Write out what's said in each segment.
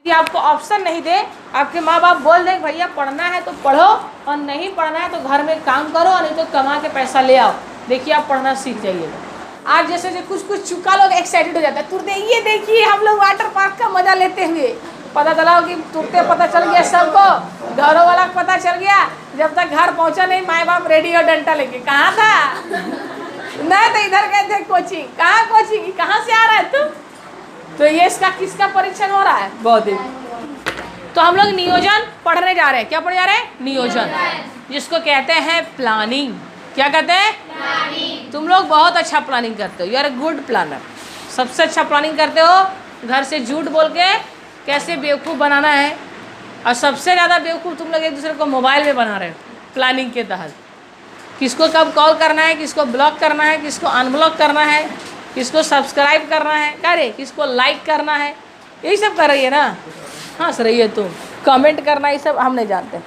यदि आपको ऑप्शन नहीं दे, आपके माँ बाप बोल दें भैया पढ़ना है तो पढ़ो और नहीं पढ़ना है तो घर में काम करो और नहीं तो कमा के पैसा ले आओ, देखिए आप पढ़ना सीख जाइएगा। आज जैसे कुछ चुका लोग एक्साइटेड हो जाता है, तुरंत ये देखिए हम लोग वाटर पार्क का मजा लेते हुए, पता चला कि तुरंत पता चल गया सबको, घरों वाला को पता चल गया, जब तक घर पहुंचा नहीं माँ बाप रेडी और डंडा लेके कहाँ था नहीं तो इधर गए थे कोचिंग, कहाँ कोचिंग, कहाँ से आ रहा है तू? तो ये इसका किसका परीक्षण हो रहा है? बौद्धिक। तो हम लोग नियोजन पढ़ने जा रहे हैं। क्या पढ़ने जा रहे हैं? नियोजन, जिसको कहते हैं प्लानिंग। क्या कहते हैं? प्लानिंग। तुम लोग बहुत अच्छा प्लानिंग करते हो, you are a good planner. सबसे अच्छा प्लानिंग करते हो, घर से झूठ बोल के कैसे बेवकूफ़ बनाना है, और सबसे ज़्यादा बेवकूफ़ तुम लोग एक दूसरे को मोबाइल में बना रहे हो प्लानिंग के तहत। किसको कब कॉल करना है, किसको ब्लॉक करना है, किसको अनब्लॉक करना है, किसको सब्सक्राइब करना है, करे किसको लाइक करना है, यही सब कर रही है ना। हंस रही है तुम, कमेंट करना, ये सब हम नहीं जानते।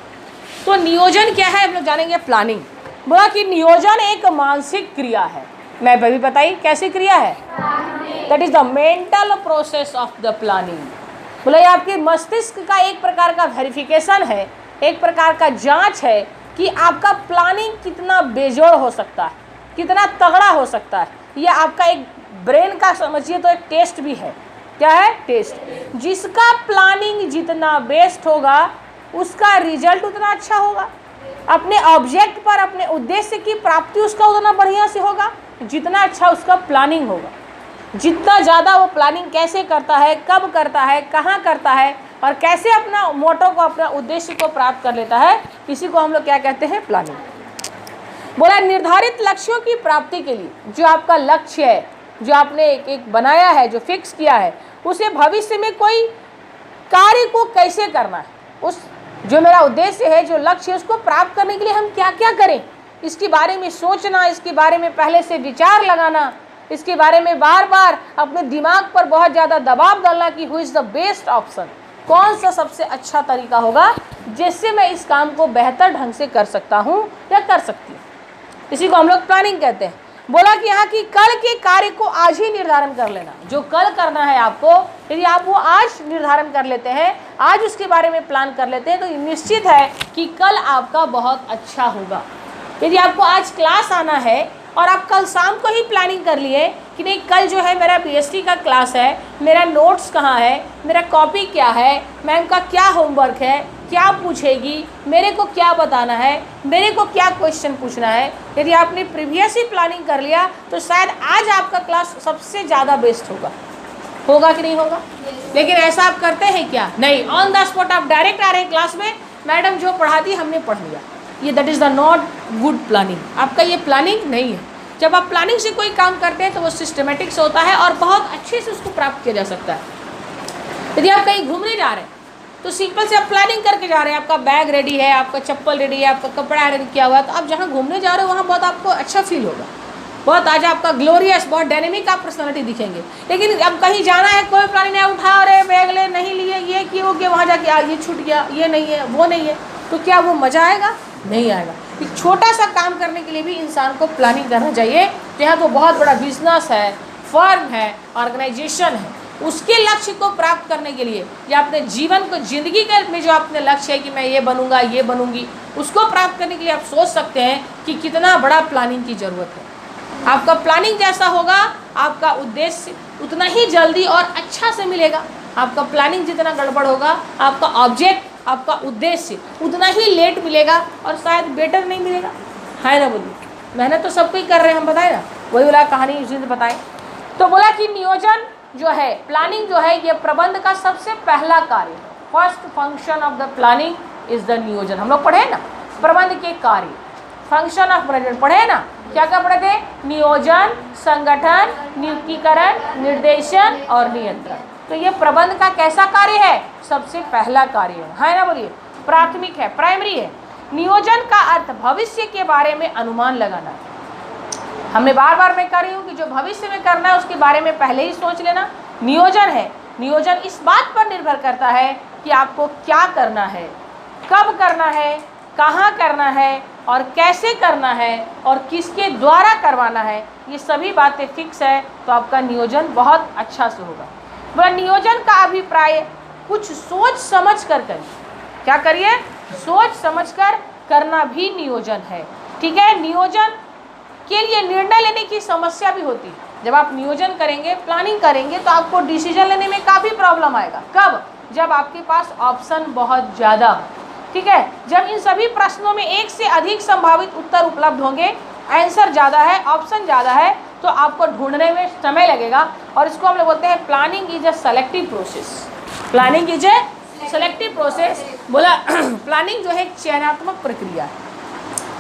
तो नियोजन क्या है हम लोग जानेंगे। प्लानिंग बोला कि नियोजन एक मानसिक क्रिया है। मैं भी बताइए कैसी क्रिया है? That is the mental process of the planning. बोला ये आपके मस्तिष्क का एक प्रकार का वेरिफिकेशन है, एक प्रकार का जांच है कि आपका प्लानिंग कितना बेजोड़ हो सकता है, कितना तगड़ा हो सकता है। ये आपका एक ब्रेन का समझिए तो एक टेस्ट भी है। क्या है? टेस्ट। जिसका प्लानिंग जितना बेस्ट होगा उसका रिजल्ट उतना अच्छा होगा, अपने ऑब्जेक्ट पर, अपने उद्देश्य की प्राप्ति उसका उतना बढ़िया से होगा जितना अच्छा उसका प्लानिंग होगा। जितना ज़्यादा वो प्लानिंग कैसे करता है, कब करता है, कहाँ करता है और कैसे अपना मोटो को, अपना उद्देश्य को प्राप्त कर लेता है, इसी को हम लोग क्या कहते हैं? प्लानिंग। बोला निर्धारित लक्ष्यों की प्राप्ति के लिए जो आपका लक्ष्य है, जो आपने एक बनाया है, जो फिक्स किया है, उसे भविष्य में कोई कार्य को कैसे करना है, उस जो मेरा उद्देश्य है, जो लक्ष्य है, उसको प्राप्त करने के लिए हम क्या क्या करें, इसके बारे में सोचना, इसके बारे में पहले से विचार लगाना, इसके बारे में बार बार अपने दिमाग पर बहुत ज़्यादा दबाव डालना कि who is the best option, कौन सा सबसे अच्छा तरीका होगा जिससे मैं इस काम को बेहतर ढंग से कर सकता हूँ या कर सकती हूँ। इसी को हम लोग प्लानिंग कहते हैं। बोला कि यहाँ की कल के कार्य को आज ही निर्धारण कर लेना। जो कल करना है आपको, यदि आप वो आज निर्धारण कर लेते हैं, आज उसके बारे में प्लान कर लेते हैं, तो निश्चित है कि कल आपका बहुत अच्छा होगा। यदि आपको आज क्लास आना है और आप कल शाम को ही प्लानिंग कर लिए कि नहीं कल जो है मेरा पीएचडी का क्लास है, मेरा नोट्स कहाँ है, मेरा कॉपी क्या है, मैम का क्या होमवर्क है, क्या पूछेगी, मेरे को क्या बताना है, मेरे को क्या क्वेश्चन पूछना है, यदि आपने प्रीवियस ही प्लानिंग कर लिया तो शायद आज आपका क्लास सबसे ज़्यादा बेस्ट होगा। होगा कि नहीं होगा? लेकिन ऐसा आप करते हैं क्या? नहीं, ऑन द स्पॉट आप डायरेक्ट आ रहे हैं क्लास में, मैडम जो पढ़ाती हमने पढ़ लिया। ये that is the not good planning. आपका ये प्लानिंग नहीं है। जब आप प्लानिंग से कोई काम करते हैं तो वो सिस्टमेटिक से होता है और बहुत अच्छे से उसको प्राप्त किया जा सकता है। यदि आप कहीं घूमने जा रहे हैं तो सिंपल से आप प्लानिंग करके जा रहे हैं, आपका बैग रेडी है, आपका चप्पल रेडी है, आपका कपड़ा रेडी किया हुआ है, तो आप जहाँ घूमने जा रहे हो वहाँ बहुत आपको अच्छा फील होगा, बहुत आज आपका ग्लोरियस, बहुत डायनेमिक आप पर्सनालिटी दिखेंगे। लेकिन अब कहीं जाना है, कोई प्लानिंग नहीं, उठा रहे बैग ले नहीं लिए, ये किए वो किया, वहाँ जाके ये छूट गया, ये नहीं है, वो नहीं है, तो क्या वो मज़ा आएगा? नहीं आएगा। एक छोटा सा काम करने के लिए भी इंसान को प्लानिंग करना चाहिए। यहाँ तो बहुत बड़ा बिजनेस है, फर्म है, ऑर्गेनाइजेशन है, उसके लक्ष्य को प्राप्त करने के लिए या अपने जीवन को, जिंदगी के में जो अपने लक्ष्य है कि मैं ये बनूंगा, ये बनूंगी, उसको प्राप्त करने के लिए आप सोच सकते हैं कि कितना बड़ा प्लानिंग की ज़रूरत है। आपका प्लानिंग जैसा होगा आपका उद्देश्य उतना ही जल्दी और अच्छा से मिलेगा। आपका प्लानिंग जितना गड़बड़ होगा आपका ऑब्जेक्ट, आपका उद्देश्य उतना ही लेट मिलेगा और शायद बेटर नहीं मिलेगा, है ना? बोलिए, मेहनत तो सब कोई कर रहे हैं, हम बताए ना, वही वाला कहानी उसी से बताएं। तो बोला कि नियोजन जो है, प्लानिंग जो है, ये प्रबंध का सबसे पहला कार्य है। First function of the planning is the नियोजन। हम लोग पढ़े ना प्रबंध के कार्य, फंक्शन ऑफ मैनेजमेंट पढ़े ना, क्या क्या पढ़े थे? नियोजन, संगठन, नियुक्तिकरण, निर्देशन और नियंत्रण। तो ये प्रबंध का कैसा कार्य है? सबसे पहला कार्य है ना? बोलिए, प्राथमिक है, प्राइमरी है। नियोजन का अर्थ भविष्य के बारे में अनुमान लगाना। हमने बार बार मैं कह रही हूँ कि जो भविष्य में करना है उसके बारे में पहले ही सोच लेना नियोजन है। नियोजन इस बात पर निर्भर करता है कि आपको क्या करना है, कब करना है, कहाँ करना है और कैसे करना है और किसके द्वारा करवाना है। ये सभी बातें फिक्स है तो आपका नियोजन बहुत अच्छा से होगा। वह नियोजन का अभिप्राय कुछ सोच समझ कर करिए। क्या करिए? सोच समझ कर करना भी नियोजन है। ठीक है, नियोजन के लिए निर्णय लेने की समस्या भी होती है। जब आप नियोजन करेंगे, प्लानिंग करेंगे, तो आपको डिसीजन लेने में काफ़ी प्रॉब्लम आएगा। कब? जब आपके पास ऑप्शन बहुत ज़्यादा हो। ठीक है, जब इन सभी प्रश्नों में एक से अधिक संभावित उत्तर उपलब्ध होंगे, आंसर ज़्यादा है, ऑप्शन ज़्यादा है, तो आपको ढूंढने में समय लगेगा। और इसको हम लोग बोलते हैं planning is a selective process. Planning is a selective process. बोला प्लानिंग जो है एक चयनात्मक प्रक्रिया है।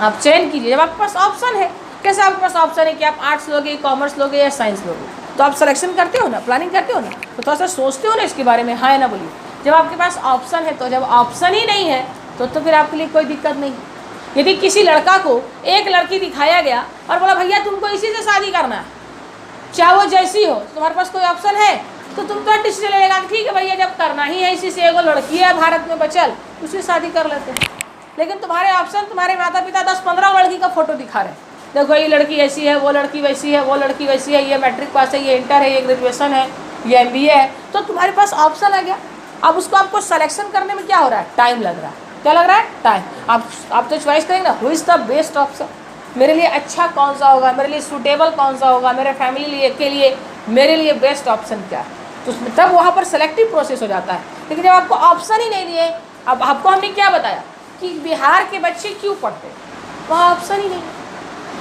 आप चयन कीजिए जब आपके पास ऑप्शन है। कैसे आपके पास ऑप्शन है कि आप आर्ट्स लोगे, कॉमर्स लोगे या साइंस लोगे, तो आप सिलेक्शन करते हो ना, प्लानिंग करते हो ना, तो थोड़ा सा सोचते हो ना इसके बारे में, हाँ या ना बोलिए। जब आपके पास ऑप्शन है, तो जब ऑप्शन ही नहीं है तो फिर आपके लिए कोई दिक्कत नहीं। यदि किसी लड़का को एक लड़की दिखाया गया और बोला भैया तुमको इसी से शादी करना है, चाहे वो जैसी हो, तुम्हारे पास कोई ऑप्शन है, तो तुम तो डिसीजन ले लेगा ठीक है भैया जब करना ही है इसी से, एगो लड़की है भारत में बचल, उससे शादी कर लेते हैं। लेकिन तुम्हारे ऑप्शन, तुम्हारे माता पिता 10-15 लड़की का फोटो दिखा रहे हैं, देखो ये लड़की ऐसी है, वो लड़की वैसी है, वो लड़की वैसी है, ये मैट्रिक पास है, ये इंटर है, ये ग्रेजुएशन है, ये MBA है, तो तुम्हारे पास ऑप्शन आ गया। अब उसको आपको सिलेक्शन करने में क्या हो रहा है? टाइम लग रहा है। क्या लग रहा है? टाइम। आप तो चॉइस करेंगे ना, who is the best option, मेरे लिए अच्छा कौन सा होगा, मेरे लिए सूटेबल कौन सा होगा, मेरे फैमिली के लिए मेरे लिए बेस्ट ऑप्शन क्या है, तो उसमें तब वहाँ पर सेलेक्टिव प्रोसेस हो जाता है। लेकिन जब आपको ऑप्शन ही नहीं दिए, अब आपको हमने क्या बताया कि बिहार के बच्चे क्यों पढ़ते, वहाँ ऑप्शन ही नहीं है।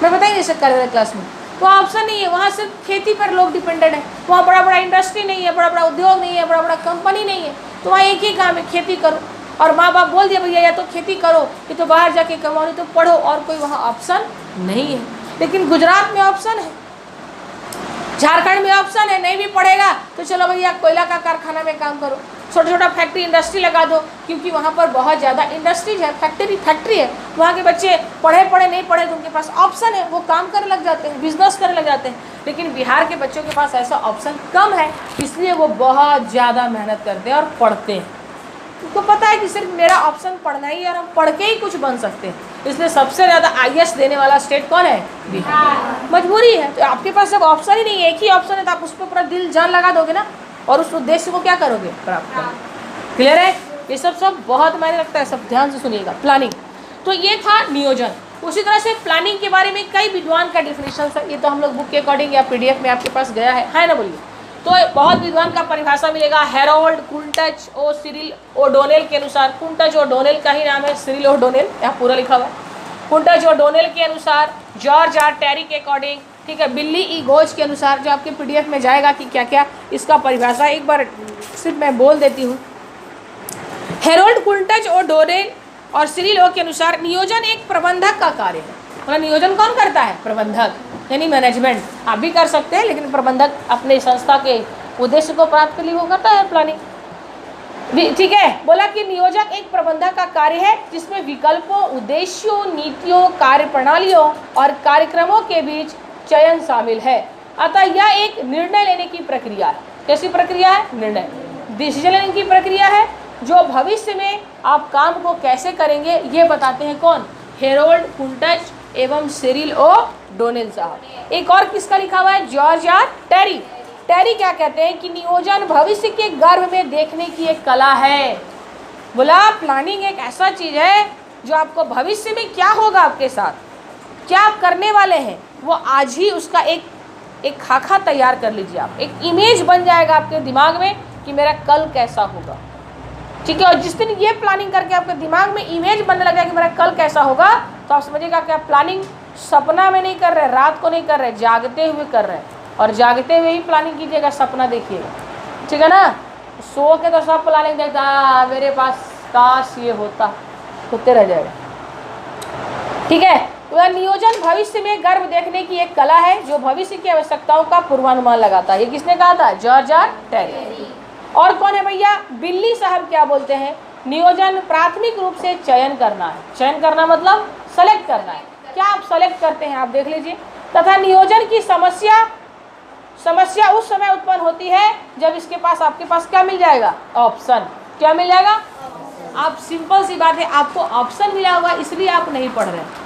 मैं बताइए जैसे कल क्लास में, वहाँ ऑप्शन नहीं है, वहाँ सिर्फ खेती पर लोग डिपेंडेड है, वहाँ बड़ा बड़ा इंडस्ट्री नहीं है, बड़ा बड़ा उद्योग नहीं है, बड़ा बड़ा कंपनी नहीं है, तो वहाँ एक ही काम है, खेती करो। और माँ बाप बोल दिया भैया या तो खेती करो, या तो बाहर जाके कमाओ, नहीं तो पढ़ो, और कोई वहाँ ऑप्शन नहीं है। लेकिन गुजरात में ऑप्शन है, झारखंड में ऑप्शन है, नहीं भी पढ़ेगा तो चलो भैया कोयला का कारखाना में काम करो, छोटा छोटा फैक्ट्री इंडस्ट्री लगा दो, क्योंकि वहाँ पर बहुत ज़्यादा इंडस्ट्रीज है, फैक्ट्री है। वहाँ के बच्चे पढ़े नहीं पढ़े तो उनके पास ऑप्शन है, वो काम करने लग जाते हैं, बिजनेस करने लग जाते हैं। लेकिन बिहार के बच्चों के पास ऐसा ऑप्शन कम है, इसलिए वो बहुत ज़्यादा मेहनत करते हैं और पढ़ते हैं। उनको पता है कि सिर्फ मेरा ऑप्शन पढ़ना ही है और हम पढ़ के ही कुछ बन सकते हैं। इसलिए सबसे ज़्यादा IAS देने वाला स्टेट कौन है? बिहार। मजबूरी है, तो आपके पास जब ऑप्शन ही नहीं है, एक ही ऑप्शन है, तो आप उस पर पूरा दिल जान लगा दोगे ना, और उस उद्देश्य को क्या करोगे? प्राप्त करोगे। क्लियर है? ये सब बहुत मायने रखता है, सब ध्यान से सुनिएगा। प्लानिंग, तो ये था नियोजन। उसी तरह से प्लानिंग के बारे में कई विद्वान का डिफिनेशन है, ये तो हम लोग बुक के अकॉर्डिंग या PDF में आपके पास गया है ना, बोलिए। तो बहुत विद्वान का परिभाषा मिलेगा। हेरोल्ड कुंटच ओ सिरिल ओडोनेल के अनुसार, कुंटच ओडोनेल का ही नाम है, सिरिल ओडोनेल यहाँ पूरा लिखा हुआ है। कुंटच ओडोनेल के अनुसार, जॉर्ज आर टेरी के अकॉर्डिंग, ठीक है, बिल्ली ई घोष के अनुसार, जो आपके PDF में जाएगा कि क्या क्या इसका परिभाषा, एक बार सिर्फ मैं बोल देती हूँ। हेरोल्ड कुंटच ओडोनेल और सिरिल ओ के अनुसार नियोजन एक प्रबंधक का कार्य है। मतलब नियोजन कौन करता है? प्रबंधक, यानी मैनेजमेंट। आप भी कर सकते हैं, लेकिन प्रबंधक अपने संस्था के उद्देश्य को प्राप्त के लिए वो करता है प्लानिंग। ठीक है, बोला कि नियोजक एक प्रबंधक का कार्य है जिसमें विकल्पों, उद्देश्यों, नीतियों, कार्य प्रणालियों और कार्यक्रमों के बीच चयन शामिल है। अतः यह एक निर्णय लेने की प्रक्रिया है। कैसी प्रक्रिया है? निर्णय, डिसीजन लेने की प्रक्रिया है, जो भविष्य में आप काम को कैसे करेंगे ये बताते हैं। कौन? हेरोल्ड कुंटच एवं सिरिल ओ डोनेल साहब। एक और किसका लिखा हुआ है? जॉर्ज आर टेरी। टेरी क्या कहते हैं कि नियोजन भविष्य के गर्भ में देखने की एक कला है। बोला प्लानिंग एक ऐसा चीज़ है जो आपको भविष्य में क्या होगा आपके साथ, क्या आप करने वाले हैं, वो आज ही उसका एक खाका तैयार कर लीजिए। आप एक इमेज बन जाएगा आपके दिमाग में कि मेरा कल कैसा होगा। ठीक है, और जिस दिन ये प्लानिंग करके आपके दिमाग में इमेज बनने लगा कि मेरा कल कैसा होगा, तो आप समझिएगा कि आप प्लानिंग सपना में नहीं कर रहे, रात को नहीं कर रहे, जागते हुए कर रहे हैं। और जागते हुए ही प्लानिंग कीजिएगा, सपना देखिएगा। ठीक है ना? सो के तो सब प्लानिंग देखता, मेरे पास काश ये होता, होते रह जाएगा। ठीक है, तो नियोजन भविष्य में गर्भ देखने की एक कला है जो भविष्य की आवश्यकताओं का पूर्वानुमान लगाता है। ये किसने कहा था? George R Terry. और कौन है भैया? बिल्ली साहब क्या बोलते हैं? नियोजन प्राथमिक रूप से चयन करना है। चयन करना मतलब सेलेक्ट करना है। क्या आप सेलेक्ट करते हैं? आप देख लीजिए। तथा नियोजन की समस्या उस समय उत्पन्न होती है जब इसके पास आपके पास क्या मिल जाएगा? ऑप्शन। क्या मिल जाएगा? आप सिंपल सी बात है, आपको ऑप्शन मिला हुआ इसलिए आप नहीं पढ़ रहे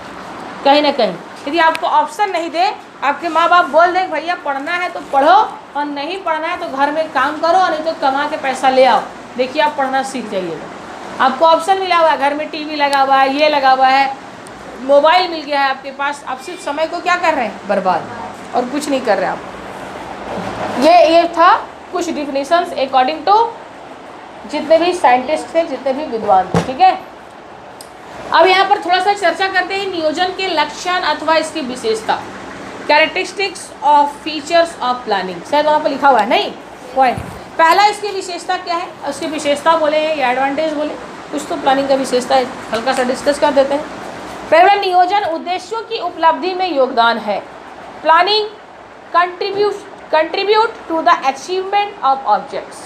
कहीं ना कहीं। यदि आपको ऑप्शन नहीं दे, आपके माँ बाप बोल दें भैया पढ़ना है तो पढ़ो और नहीं पढ़ना है तो घर में काम करो और नहीं तो कमा के पैसा ले आओ, देखिए आप पढ़ना सीख जाइएगा। आपको ऑप्शन मिला हुआ है, घर में टीवी लगा हुआ है, ये लगा हुआ है, मोबाइल मिल गया है आपके पास, आप सिर्फ समय को क्या कर रहे हैं, बर्बाद, और कुछ नहीं कर रहे आप। ये था कुछ डिफिनीशंस अकॉर्डिंग टू जितने भी साइंटिस्ट थे, जितने भी विद्वान थे, ठीक है। अब यहाँ पर थोड़ा सा चर्चा करते हैं नियोजन के लक्षण अथवा इसकी विशेषता, characteristics of features of planning, शायद वहाँ पर लिखा हुआ है, नहीं पॉइंट। पहला इसकी विशेषता क्या है, उसकी विशेषता बोले या एडवांटेज बोले, कुछ तो प्लानिंग का विशेषता है, हल्का सा डिस्कस कर देते हैं। पहला, नियोजन उद्देश्यों की उपलब्धि में योगदान है। Planning contribute to the achievement of objects,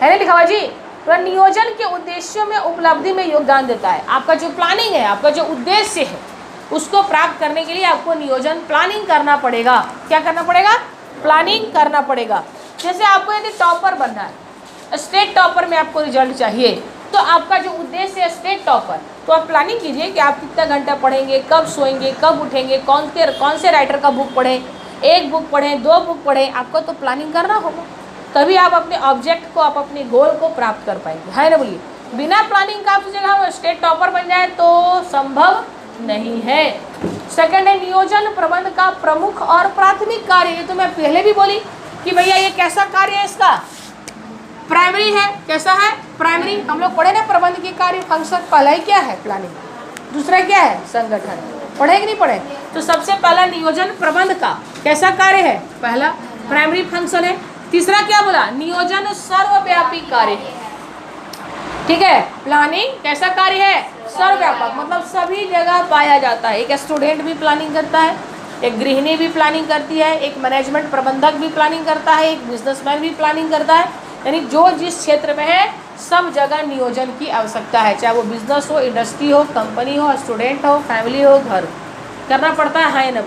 है ना लिखा हुआ जी। तो नियोजन के उद्देश्यों में उपलब्धि में योगदान देता है। आपका जो प्लानिंग है, आपका जो उद्देश्य है, उसको प्राप्त करने के लिए आपको नियोजन प्लानिंग करना पड़ेगा। क्या करना पड़ेगा, प्लानिंग करना पड़ेगा। जैसे आपको यदि टॉपर बनना है, स्टेट टॉपर में आपको रिजल्ट चाहिए, तो आपका जो उद्देश्य है स्टेट टॉपर, तो आप प्लानिंग कीजिए कि आप कितना घंटा पढ़ेंगे, कब सोएंगे, कब उठेंगे, कौन से राइटर का बुक पढ़ें, एक बुक पढ़ें, 2 बुक पढ़ें, आपको तो प्लानिंग करना होगा, तभी आप अपने ऑब्जेक्ट को, आप अपने गोल को प्राप्त कर पाएंगे, है ना। बोलिए, बिना प्लानिंग का आप सोचेगा हम स्टेट टॉपर बन जाए तो संभव नहीं है। सेकंड है, नियोजन प्रबंध का प्रमुख और प्राथमिक कार्य। ये तो मैं पहले भी बोली कि भैया ये कैसा कार्य है, इसका प्राइमरी है। कैसा है, प्राइमरी। हम लोग पढ़े ना प्रबंध के कार्य फंक्शन। पहला ही क्या है, प्लानिंग, दूसरा क्या है, संगठन। पढ़े कि नहीं पढ़े। तो सबसे पहला नियोजन प्रबंध का कैसा कार्य है, पहला प्राइमरी फंक्शन है। तीसरा क्या बोला, नियोजन सर्वव्यापी कार्य है, ठीक है। प्लानिंग कैसा कार्य है, सर्वव्यापक, मतलब सभी जगह पाया जाता है। एक स्टूडेंट भी प्लानिंग करता है, एक गृहिणी भी प्लानिंग करती है, एक मैनेजमेंट प्रबंधक भी प्लानिंग करता है, एक बिजनेसमैन भी प्लानिंग करता है। यानी जो जिस क्षेत्र में है, सब जगह नियोजन की आवश्यकता है, चाहे वो बिजनेस हो, इंडस्ट्री हो, कंपनी हो, स्टूडेंट हो, फैमिली हो, घर, करना पड़ता है ना।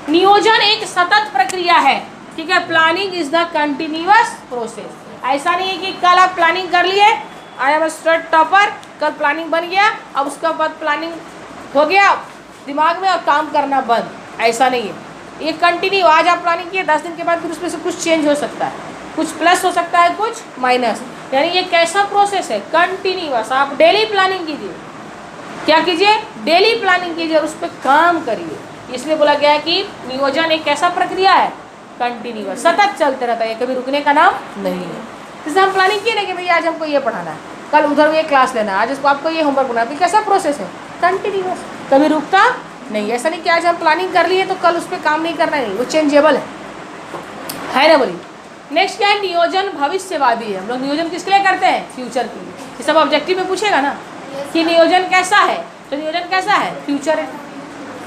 नियोजन एक सतत प्रक्रिया है, ठीक है। Planning is the continuous process. ऐसा नहीं है कि कल आप प्लानिंग कर लिए, आई एम स्टेट टॉपर, कल प्लानिंग बन गया, अब उसके बाद प्लानिंग हो गया दिमाग में और काम करना बंद, ऐसा नहीं है। ये कंटिन्यू, आज आप प्लानिंग किए, 10 दिन के बाद फिर उसमें से कुछ चेंज हो सकता है, कुछ प्लस हो सकता है, कुछ माइनस। यानी ये कैसा प्रोसेस है, कंटिन्यूअस। आप डेली प्लानिंग कीजिए, क्या कीजिए, डेली प्लानिंग कीजिए और उस पर काम करिए। इसलिए बोला गया है कि नियोजन एक कैसा प्रक्रिया है, कंटिन्यूअस, सतत चलते रहता है, कभी रुकने का नाम नहीं है। जैसे हम प्लानिंग किए ना कि भैया आज हमको ये पढ़ाना है, कल उधर ये क्लास लेना है, आज इसको आपको ये होमवर्क बनाना है, तो कैसा प्रोसेस है, कंटिन्यूअस, कभी रुकता नहीं। ऐसा नहीं कि आज हम प्लानिंग कर लिए तो कल उस पर काम नहीं करना, नहीं, वो चेंजेबल है ना। बोलिए, नेक्स्ट क्या है, नियोजन भविष्यवादी है। हम लोग नियोजन किसके लिए करते हैं, फ्यूचर के लिए। ये सब ऑब्जेक्टिव में पूछेगा ना कि नियोजन कैसा है, तो नियोजन कैसा है, फ्यूचर है,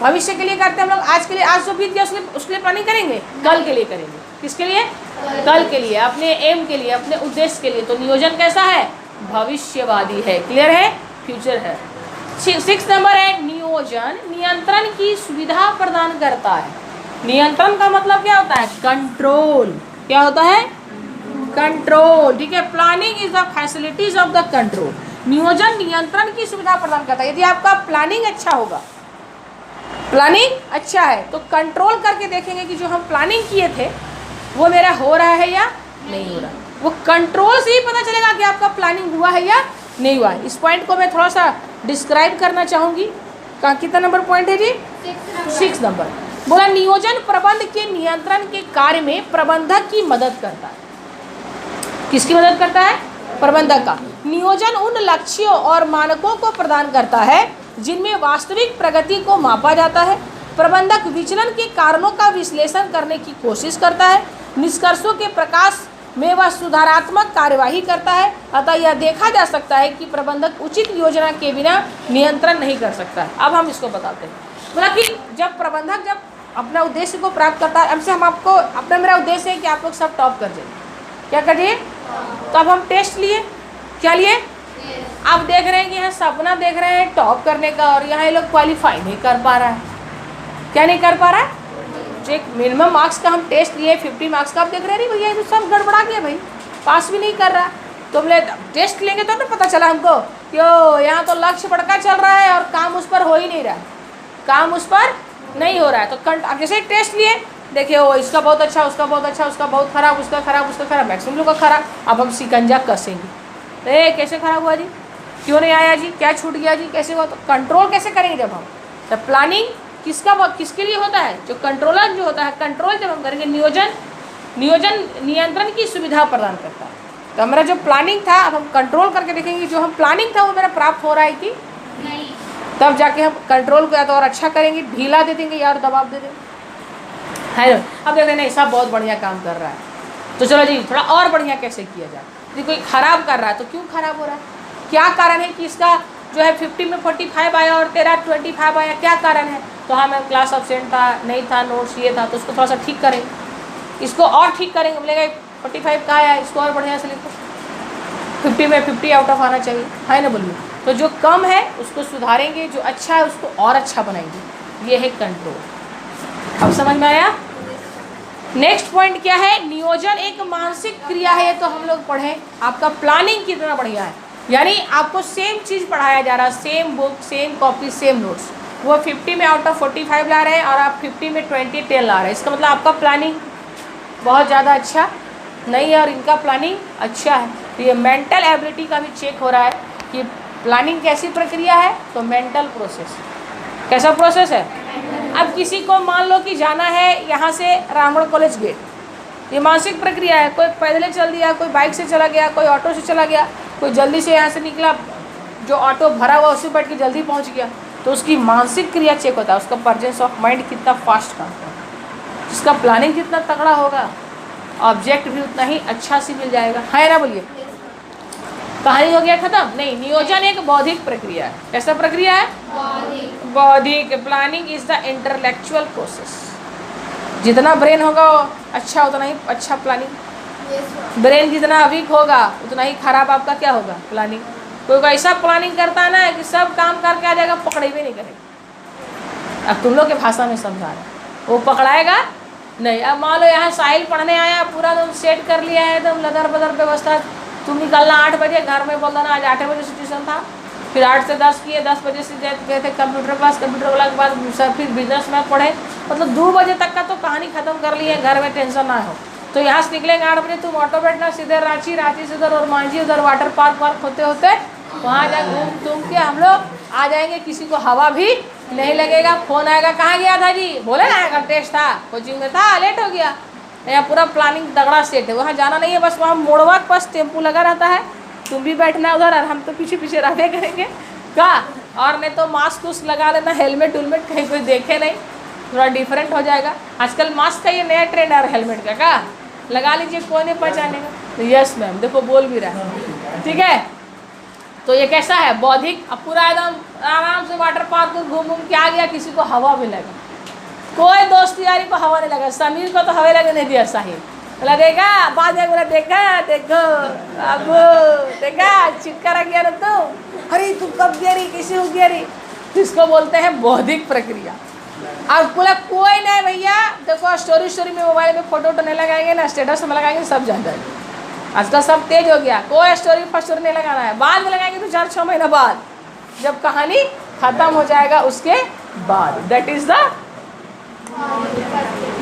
भविष्य के लिए करते हैं हम लोग। आज के लिए, आज जो बीत गया उसके लिए प्लानिंग करेंगे, कल के लिए करेंगे। किसके लिए, कल के लिए, अपने एम के लिए, अपने उद्देश्य के लिए। तो नियोजन कैसा है, भविष्यवादी है, क्लियर है, फ्यूचर है। 6 नंबर है, नियोजन नियंत्रण की सुविधा प्रदान करता है। नियंत्रण का मतलब क्या होता है, कंट्रोल। क्या होता है, कंट्रोल, ठीक है। Planning is the facilities of the control. नियोजन नियंत्रण की सुविधा प्रदान करता है। यदि आपका प्लानिंग अच्छा होगा, प्लानिंग अच्छा है, तो कंट्रोल करके देखेंगे कि जो हम प्लानिंग किए थे वो मेरा हो रहा है या नहीं हो रहा। वो कंट्रोल से ही पता चलेगा कि आपका प्लानिंग हुआ है या नहीं हुआ है। इस पॉइंट को मैं थोड़ा सा डिस्क्राइब करना चाहूँगी। कहाँ, कितना नंबर पॉइंट है जी, 6 नंबर। बोला, नियोजन प्रबंध के नियंत्रण के कार्य में प्रबंधक की मदद करता है। किसकी मदद करता है, प्रबंधक का। नियोजन उन लक्ष्यों और मानकों को प्रदान करता है जिनमें वास्तविक प्रगति को मापा जाता है। प्रबंधक विचलन के कारणों का विश्लेषण करने की कोशिश करता है। निष्कर्षों के प्रकाश में वह सुधारात्मक कार्यवाही करता है। अतः यह देखा जा सकता है कि प्रबंधक उचित योजना के बिना नियंत्रण नहीं कर सकता है। अब हम इसको बताते हैं। बोला कि जब प्रबंधक जब अपना उद्देश्य को प्राप्त करता है, अब से हम आपको, अपना मेरा उद्देश्य है कि आप लोग सब टॉप कर जाइए, क्या करिए। तो अब हम टेस्ट लिए, क्या लिए, आप देख रहे हैं कि यहाँ सपना देख रहे हैं टॉप करने का, और यहाँ ये लोग क्वालिफाई नहीं कर पा रहा है। क्या नहीं कर पा रहा है, जो एक मिनिमम मार्क्स का हम टेस्ट लिए 50 मार्क्स का, आप देख रहे हैं नहीं भैया तो सब गड़बड़ा गया भाई, पास भी नहीं कर रहा। तो बोले टेस्ट लेंगे तो ना पता चला हमको कि यहाँ तो लक्ष्य बढ़का चल रहा है और काम उस पर हो ही नहीं रहा है, काम उस पर नहीं हो रहा है। तो जैसे टेस्ट लिए, देखिए वो इसका बहुत अच्छा, उसका बहुत अच्छा, उसका बहुत खराब, उसका खराब, उसका खराब, मैक्सिमम लोग का खराब। अब हम शिकंजा कसेंगे, कैसे खराब हुआ जी, क्यों नहीं आया जी, क्या छूट गया जी, कैसे हुआ। तो कंट्रोल कैसे करेंगे जब हम, तब प्लानिंग किसके लिए होता है, जो कंट्रोलर जो होता है, कंट्रोल जब हम करेंगे, नियोजन नियंत्रण की सुविधा प्रदान करता है। तो हमारा जो प्लानिंग था, अब हम कंट्रोल करके देखेंगे जो हम प्लानिंग था वो मेरा प्राप्त हो रहा है कि नहीं, तब जाके हम कंट्रोल को या तो और अच्छा करेंगे, ढीला दे देंगे या और दबाव दे देंगे, है ना। अब देख रहे नहीं सब बहुत बढ़िया काम कर रहा है, तो चलो जी थोड़ा और बढ़िया कैसे किया जाए। यदि कोई खराब कर रहा है तो क्यों खराब हो रहा है, क्या कारण है कि इसका जो है 50 में 45 आया और तेरा 25 आया, क्या कारण है। तो हाँ मैं क्लास अब्सेंट था, नहीं था, नोट्स ये था, तो उसको थोड़ा सा ठीक करेंगे, इसको और ठीक करेंगे, बोलेगा 45 का आया, इसको और बढ़िया से लिखो, 50 में 50 आउट ऑफ आना चाहिए, है ना बोलिए। तो जो कम है उसको सुधारेंगे, जो अच्छा है उसको और अच्छा बनाएंगे, ये है कंट्रोल। अब समझ में आया। नेक्स्ट पॉइंट क्या है, नियोजन एक मानसिक क्रिया है, ये तो हम लोग पढ़े। आपका प्लानिंग कितना बढ़िया है, यानी आपको सेम चीज़ पढ़ाया जा रहा है, same book, same copy, same notes, वो 50 में आउट ऑफ 45 ला रहे हैं और आप 50 में 20 10 ला रहे हैं। इसका मतलब आपका प्लानिंग बहुत ज़्यादा अच्छा नहीं है और इनका प्लानिंग अच्छा है। तो ये मेंटल एबिलिटी का भी चेक हो रहा है कि प्लानिंग कैसी प्रक्रिया है, तो मेंटल प्रोसेस। कैसा प्रोसेस है। अब किसी को मान लो कि जाना है यहाँ से रामगढ़ कॉलेज गेट, ये मानसिक प्रक्रिया है, कोई पैदल चल दिया, कोई बाइक से चला गया, कोई ऑटो से चला गया, कोई जल्दी से यहाँ से निकला, जो ऑटो भरा हुआ उससे बैठ के जल्दी पहुँच गया, तो उसकी मानसिक क्रिया चेक होता है, उसका प्रेजेंस ऑफ माइंड कितना फास्ट काम करता है, जिसका प्लानिंग जितना तगड़ा होगा ऑब्जेक्ट भी उतना ही अच्छा से मिल जाएगा, है ना बोलिए। कहानी हो गया खत्म। नहीं, नियोजन एक बौद्धिक प्रक्रिया है। कैसा प्रक्रिया है, बौद्धिक। Planning is the intellectual process. जितना ब्रेन होगा अच्छा उतना ही अच्छा प्लानिंग, ब्रेन जितना वीक होगा उतना ही खराब आपका क्या होगा, प्लानिंग। कोई ऐसा प्लानिंग करता है ना कि सब काम करके आ जाएगा, पकड़े भी नहीं करेगा। अब तुम लोग के भाषा में समझा रहे, वो पकड़ाएगा नहीं। अब मान लो यहाँ साहिल पढ़ने आया, पूरा तुम सेट कर लिया है एकदम लदर बदर व्यवस्था, तुम निकलना 8 बजे, घर में बोल देना आज 8 बजे से ट्यूशन था, फिर 8 से 10 किए, 10 बजे से गए थे कंप्यूटर क्लास, कंप्यूटर क्लास के बाद सर फिर बिजनेस में पढ़े, मतलब 2 बजे तक का तो कहानी खत्म कर ली है, घर में टेंशन ना हो। तो यहाँ से निकलेंगे 8 बजे, तुम ऑटो बैठना सीधे रांची, रांची से उधर और मांझी, उधर वाटर पार्क होते होते वहाँ जा घूम के हम लोग आ जाएंगे, किसी को हवा भी नहीं लगेगा। फोन आएगा कहाँ गया था जी, बोले ना अगर टेस्ट था, कोचिंग में था, लेट हो गया। यहाँ पूरा प्लानिंग तगड़ा सेट है, वहाँ जाना नहीं है, बस वहाँ मोड़वा के पास टेम्पू लगा रहता है, तुम भी बैठना उधर और हम तो पीछे पीछे रहने करेंगे का। और नहीं तो मास्क उस्क लगा लेना, हेलमेट उलमेट, कहीं कोई देखे नहीं, थोड़ा डिफरेंट हो जाएगा। आजकल मास्क का ये नया ट्रेंड है, हेलमेट का लगा लीजिए, कोई नहीं पहचानेगा। तो यस मैम, देखो बोल भी रहा है, ठीक है। तो ये कैसा है, बौद्धिक। अब पूरा एकदम आराम से वाटर पार्क घूम के आ गया, किसी को हवा भी लगा, कोई दोस्त यारी को हवा नहीं लगा, समीर को तो हवा लगे नहीं दिया, साहिल लगेगा बाद में बोला देखा देखो अब देखा चिपका रख गया ना तुम, अरे तुम कब गया रही, कैसे हो गया रही। इसको बोलते हैं बौद्धिक प्रक्रिया। अब बोला कोई नहीं भैया, देखो स्टोरी में मोबाइल में फोटो नहीं लगाएंगे ना, स्टेटस में लगाएंगे, सब जान जाएंगे। आजकल सब तेज हो गया, कोई स्टोरी फर्स्ट स्टोरी नहीं लगाना है, बाद में लगाएंगे तो 4-6 महीना बाद, जब कहानी खत्म हो जाएगा उसके बाद। दैट इज द,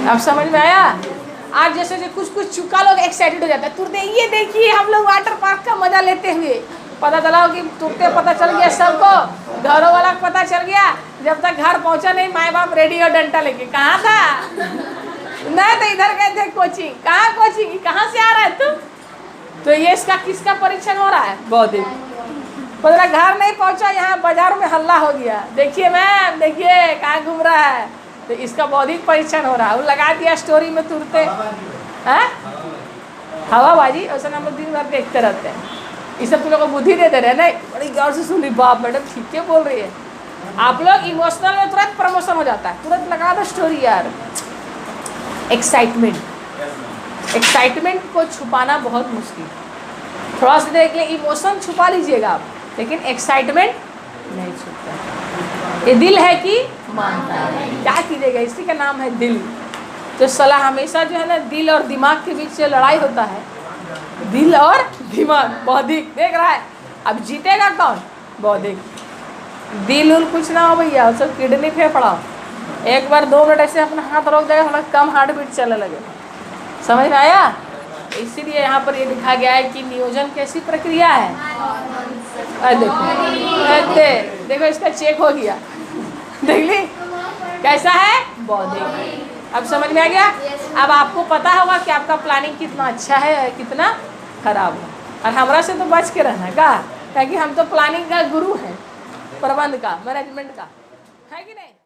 अब समझ में आया। आज जैसे कुछ चुका लोग एक्साइटेड हो जाता है, तुरंत ये देखिए हम लोग वाटर पार्क का मजा लेते हुए, पता चला कि तुरंत पता चल गया सबको, घरों वाला को पता चल गया, जब तक घर पहुंचा नहीं माए बाप रेडी और डंडा लेके, कहाँ था नहीं तो इधर गए थे कोचिंग, कहाँ कोचिंग, कहाँ से आ रहा है तू। तो ये इसका किसका परीक्षण हो रहा है, बौद्धिक। पता घर नहीं पहुंचा, यहाँ बाजार में हल्ला हो गया, देखिए मैम देखिए कहाँ घूम रहा है, तो इसका बौद्धिक परीक्षण हो रहा है। वो लगा दिया स्टोरी में तुरते हैं हवाबाजी, वैसे हम लोग दिन भर देखते रहते हैं, इस सब तुम लोग को बुद्धि दे दे रहे हैं। नहीं बड़ी गौर से सुन ली, बाप मैडम ठीक है बोल रही है। आप लोग इमोशनल में तुरंत प्रमोशन हो जाता है, तुरंत लगा दो स्टोरी यार। एक्साइटमेंट को छुपाना बहुत मुश्किल, थोड़ा सा देख ले, इमोशन छुपा लीजिएगा आप, लेकिन एक्साइटमेंट नहीं छुपता। ये दिल है कि मानता है, क्या कीजिएगा, इसी का नाम है दिल। तो सलाह हमेशा जो है ना, दिल और दिमाग के बीच से लड़ाई होता है, दिल और दिमाग, बौद्धिक देख रहा है। अब जीतेगा कौन, बौद्धिक। दिल उल कुछ ना हो भैया, सब किडनी फेफड़ा, एक बार 2 मिनट ऐसे अपना हाथ रोक देगा, हमें कम हार्ट बीट चलने लगे, समझ में आया। इसीलिए यहाँ पर ये लिखा गया है कि नियोजन कैसी प्रक्रिया है। देखो देखो इसका चेक हो गया, देख ली कैसा है, बौद्धिक। अब समझ में आ गया। अब आपको पता होगा कि आपका प्लानिंग कितना अच्छा है कितना खराब है। और हमारा से तो बच के रहना का, क्योंकि हम तो प्लानिंग का गुरु हैं, प्रबंध का, मैनेजमेंट का, है कि नहीं।